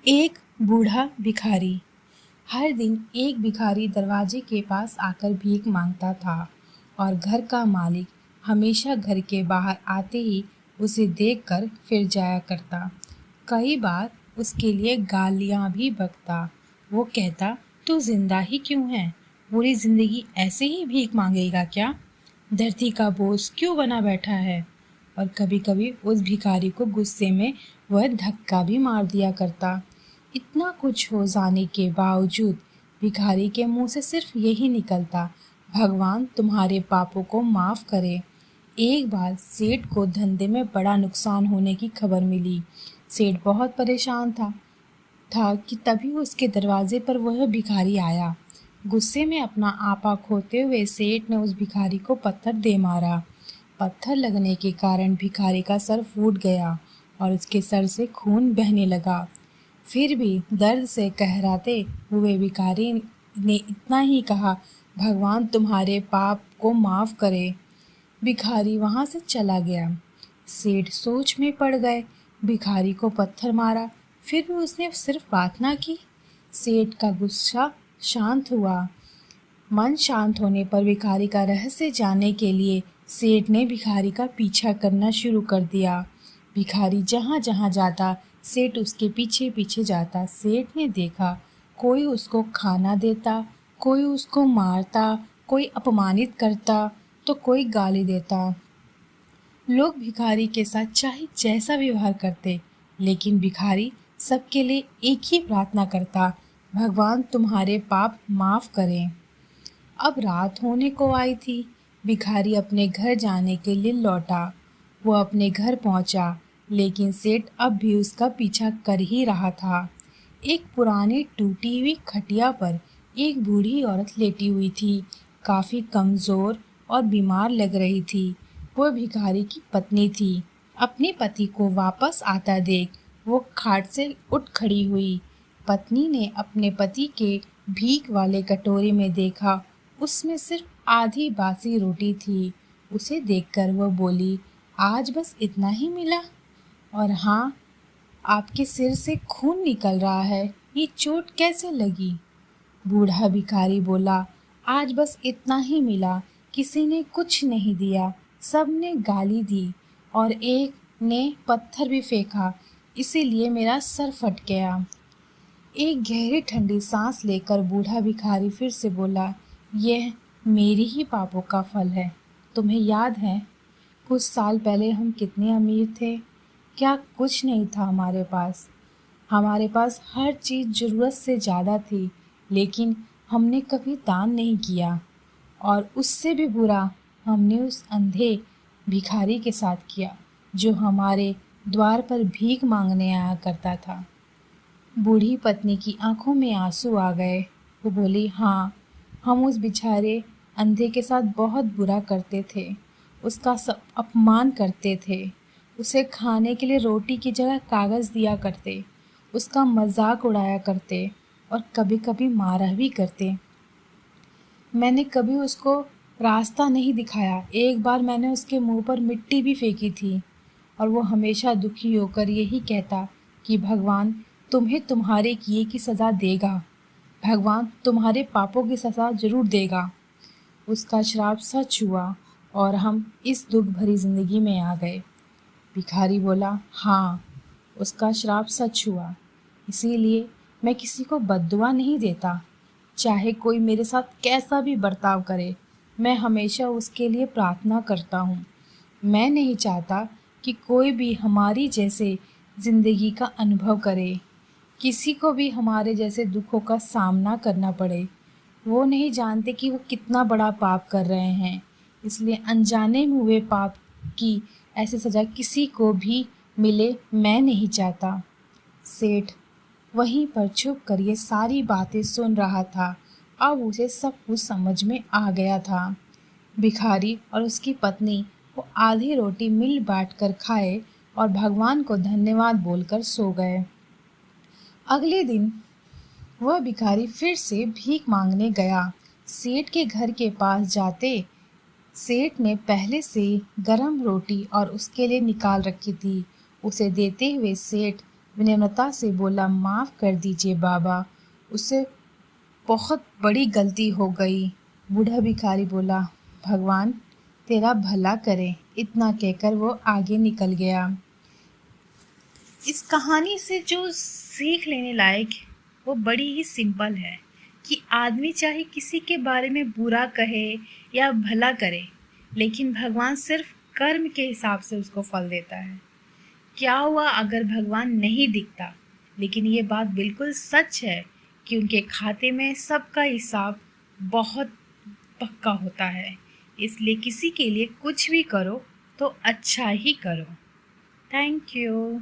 एक बूढ़ा भिखारी। हर दिन एक भिखारी दरवाजे के पास आकर भीख मांगता था और घर का मालिक हमेशा घर के बाहर आते ही उसे देखकर फिर जाया करता। कई बार उसके लिए गालियां भी बकता। वो कहता, तू जिंदा ही क्यों है? पूरी जिंदगी ऐसे ही भीख मांगेगा क्या? धरती का बोझ क्यों बना बैठा है? और कभी कभी उस भिखारी को गुस्से में वह धक्का भी मार दिया करता। इतना कुछ हो जाने के बावजूद भिखारी के मुंह से सिर्फ यही निकलता, भगवान तुम्हारे पापों को माफ करे। एक बार सेठ को धंधे में बड़ा नुकसान होने की खबर मिली। सेठ बहुत परेशान था कि तभी उसके दरवाजे पर वह भिखारी आया। गुस्से में अपना आपा खोते हुए सेठ ने उस भिखारी को पत्थर दे मारा। पत्थर लगने के कारण भिखारी का सर फूट गया और उसके सर से खून बहने लगा। फिर भी दर्द से कहराते हुए भिखारी ने इतना ही कहा, भगवान तुम्हारे पाप को माफ करे। भिखारी वहां से चला गया। सेठ सोच में पड़ गए। भिखारी को पत्थर मारा, फिर भी उसने सिर्फ प्रार्थना की। सेठ का गुस्सा शांत हुआ। मन शांत होने पर भिखारी का रहस्य जानने के लिए सेठ ने भिखारी का पीछा करना शुरू कर दिया। भिखारी जहाँ जहाँ जाता सेठ उसके पीछे पीछे जाता। सेठ ने देखा, कोई उसको खाना देता, कोई उसको मारता, कोई अपमानित करता तो कोई गाली देता। लोग भिखारी के साथ चाहे जैसा व्यवहार करते, लेकिन भिखारी सबके लिए एक ही प्रार्थना करता, भगवान तुम्हारे पाप माफ करें। अब रात होने को आई थी। भिखारी अपने घर जाने के लिए लौटा। वो अपने घर पहुंचा, लेकिन सेठ अब भी उसका पीछा कर ही रहा था। एक पुरानी टूटी हुई खटिया पर एक बूढ़ी औरत लेटी हुई थी। काफी कमजोर और बीमार लग रही थी। वो भिखारी की पत्नी थी। अपने पति को वापस आता देख वो खाट से उठ खड़ी हुई। पत्नी ने अपने पति के भीख वाले कटोरे में देखा, उसमें सिर्फ आधी बासी रोटी थी। उसे देखकर वह बोली, आज बस इतना ही मिला? और हाँ, आपके सिर से खून निकल रहा है, ये चोट कैसे लगी? बूढ़ा भिखारी बोला, आज बस इतना ही मिला, किसी ने कुछ नहीं दिया, सब ने गाली दी और एक ने पत्थर भी फेंका, इसीलिए मेरा सर फट गया। एक गहरी ठंडी सांस लेकर बूढ़ा भिखारी फिर से बोला, यह मेरी ही पापों का फल है। तुम्हें याद है कुछ साल पहले हम कितने अमीर थे? क्या कुछ नहीं था हमारे पास। हमारे पास हर चीज़ ज़रूरत से ज़्यादा थी, लेकिन हमने कभी दान नहीं किया। और उससे भी बुरा हमने उस अंधे भिखारी के साथ किया जो हमारे द्वार पर भीख मांगने आया करता था। बूढ़ी पत्नी की आंखों में आंसू आ गए। वो बोली, हाँ, हम उस बेचारे अंधे के साथ बहुत बुरा करते थे, उसका सब अपमान करते थे, उसे खाने के लिए रोटी की जगह कागज़ दिया करते, उसका मजाक उड़ाया करते और कभी कभी मारा भी करते। मैंने कभी उसको रास्ता नहीं दिखाया। एक बार मैंने उसके मुंह पर मिट्टी भी फेंकी थी और वो हमेशा दुखी होकर यही कहता कि भगवान तुम्हें तुम्हारे किए की सज़ा देगा, भगवान तुम्हारे पापों की सज़ा ज़रूर देगा। उसका श्राप सच हुआ और हम इस दुख भरी ज़िंदगी में आ गए। भिखारी बोला, हाँ, उसका श्राप सच हुआ, इसीलिए मैं किसी को बद्दुआ नहीं देता। चाहे कोई मेरे साथ कैसा भी बर्ताव करे, मैं हमेशा उसके लिए प्रार्थना करता हूँ। मैं नहीं चाहता कि कोई भी हमारी जैसे ज़िंदगी का अनुभव करे, किसी को भी हमारे जैसे दुखों का सामना करना पड़े। वो नहीं जानते कि वो कितना बड़ा पाप कर रहे हैं, इसलिए अनजाने में हुए पाप की ऐसी सज़ा किसी को भी मिले मैं नहीं चाहता। सेठ वहीं पर छुप कर ये सारी बातें सुन रहा था। अब उसे सब कुछ समझ में आ गया था। भिखारी और उसकी पत्नी वो आधी रोटी मिल बांट कर खाए और भगवान को धन्यवाद बोलकर सो गए। अगले दिन वह भिखारी फिर से भीख मांगने गया। सेठ के घर के पास जाते सेठ ने पहले से गरम रोटी और उसके लिए निकाल रखी थी। उसे देते हुए सेठ विनम्रता से बोला, माफ़ कर दीजिए बाबा, उससे बहुत बड़ी गलती हो गई। बूढ़ा भिखारी बोला, भगवान तेरा भला करे। इतना कहकर वो आगे निकल गया। इस कहानी से जो सीख लेने लायक है वो बड़ी ही सिंपल है कि आदमी चाहे किसी के बारे में बुरा कहे या भला करे, लेकिन भगवान सिर्फ कर्म के हिसाब से उसको फल देता है। क्या हुआ अगर भगवान नहीं दिखता, लेकिन ये बात बिल्कुल सच है कि उनके खाते में सबका हिसाब बहुत पक्का होता है। इसलिए किसी के लिए कुछ भी करो तो अच्छा ही करो। Thank you.